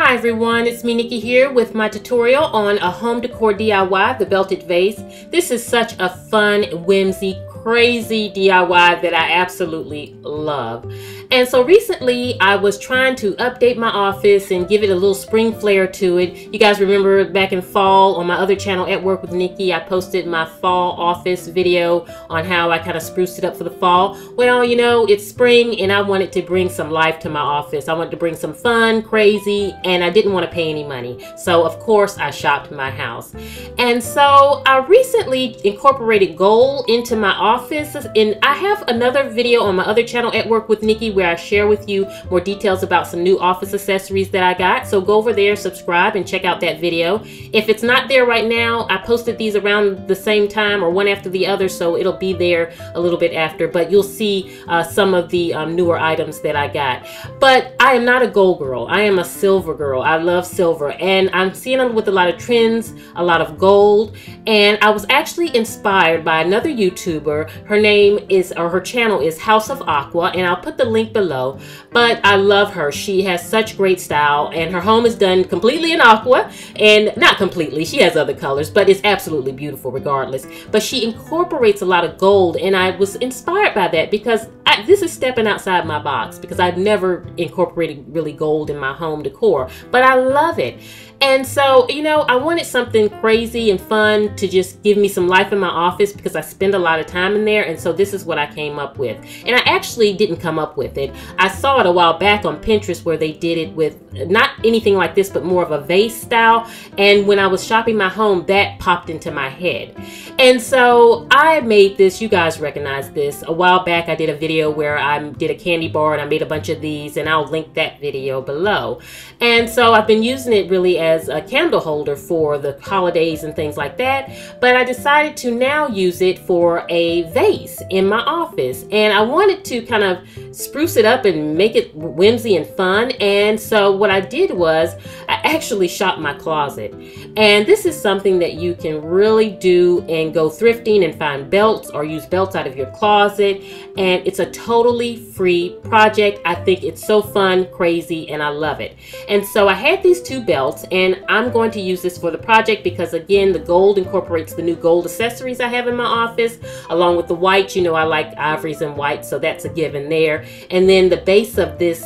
Hi everyone, it's me Nikki here with my tutorial on a home decor DIY, the belted vase. This is such a fun, whimsy, crazy DIY that I absolutely love. And so recently I was trying to update my office and give it a little spring flair to it. You guys remember back in fall on my other channel, At Work with Nikki, I posted my fall office video on how I kind of spruced it up for the fall. Well, you know, it's spring and I wanted to bring some life to my office. I wanted to bring some fun, crazy, and I didn't want to pay any money. So of course I shopped my house. And so I recently incorporated gold into my office, and I have another video on my other channel, At Work with Nikki, where I share with you more details about some new office accessories that I got. So go over there, subscribe, and check out that video. If it's not there right now, I posted these around the same time or one after the other, so it'll be there a little bit after, but you'll see some of the newer items that I got. But I am not a gold girl. I am a silver girl. I love silver, and I'm seeing them with a lot of trends, a lot of gold, and I was actually inspired by another YouTuber. Her name is, or her channel is House of Aqua, and I'll put the link below. But I love her. She has such great style, and her home is done completely in aqua, and not completely, she has other colors, but it's absolutely beautiful regardless. But she incorporates a lot of gold, and I was inspired by that because this is stepping outside my box, because I've never incorporated really gold in my home decor, but I love it. And so, you know, I wanted something crazy and fun to just give me some life in my office, because I spend a lot of time in there. And so this is what I came up with. And I actually didn't come up with it. I saw it a while back on Pinterest where they did it with not anything like this, but more of a vase style. And when I was shopping my home, that popped into my head. And so I made this, you guys recognize this. A while back I did a video where I did a candy bar and I made a bunch of these, and I'll link that video below. And so I've been using it really as a candle holder for the holidays and things like that, but I decided to now use it for a vase in my office, and I wanted to kind of spruce it up and make it whimsy and fun. And so what I did was I actually shopped my closet, and this is something that you can really do and go thrifting and find belts or use belts out of your closet, and it's a totally free project. I think it's so fun, crazy, and I love it. And so I had these two belts, and I'm going to use this for the project because, again, the gold incorporates the new gold accessories I have in my office, along with the white. You know, I like ivories and white, so that's a given there. And then the base of this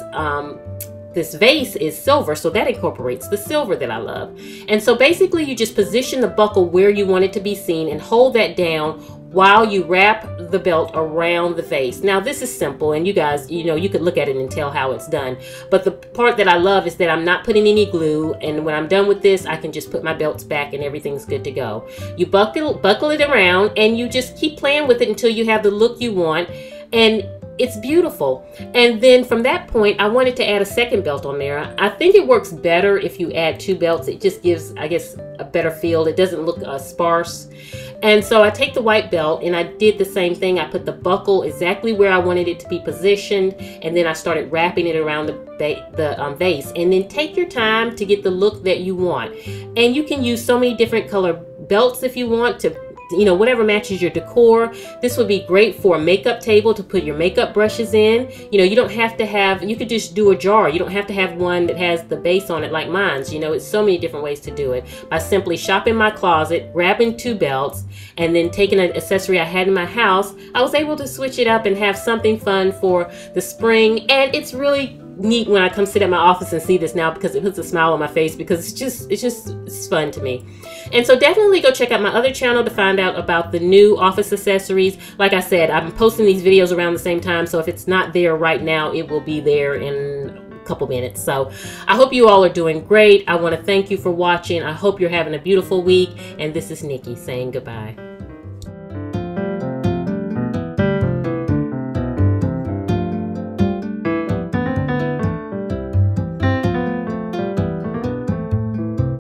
this vase is silver, so that incorporates the silver that I love. And so basically you just position the buckle where you want it to be seen and hold that down while you wrap the belt around the vase. Now this is simple, and you guys, you know, you could look at it and tell how it's done. But the part that I love is that I'm not putting any glue, and when I'm done with this, I can just put my belts back and everything's good to go. You buckle it around, and you just keep playing with it until you have the look you want, and it's beautiful. And then from that point, I wanted to add a second belt on there. I think it works better if you add two belts. It just gives, I guess, a better feel. It doesn't look sparse. And so I take the white belt and I did the same thing. I put the buckle exactly where I wanted it to be positioned, and then I started wrapping it around the vase. And then take your time to get the look that you want. And you can use so many different color belts if you want to, you know, whatever matches your decor. This would be great for a makeup table to put your makeup brushes in. You know, you don't have to have, you could just do a jar. You don't have to have one that has the base on it like mine's. You know, it's so many different ways to do it. By simply shopping my closet, grabbing two belts, and then taking an accessory I had in my house, I was able to switch it up and have something fun for the spring. And it's really neat when I come sit at my office and see this now, because it puts a smile on my face, because it's fun to me. And so definitely go check out my other channel to find out about the new office accessories. Like I said, I'm posting these videos around the same time, so if it's not there right now, it will be there in a couple minutes. So I hope you all are doing great. I want to thank you for watching. I hope you're having a beautiful week, and this is Nikki saying goodbye.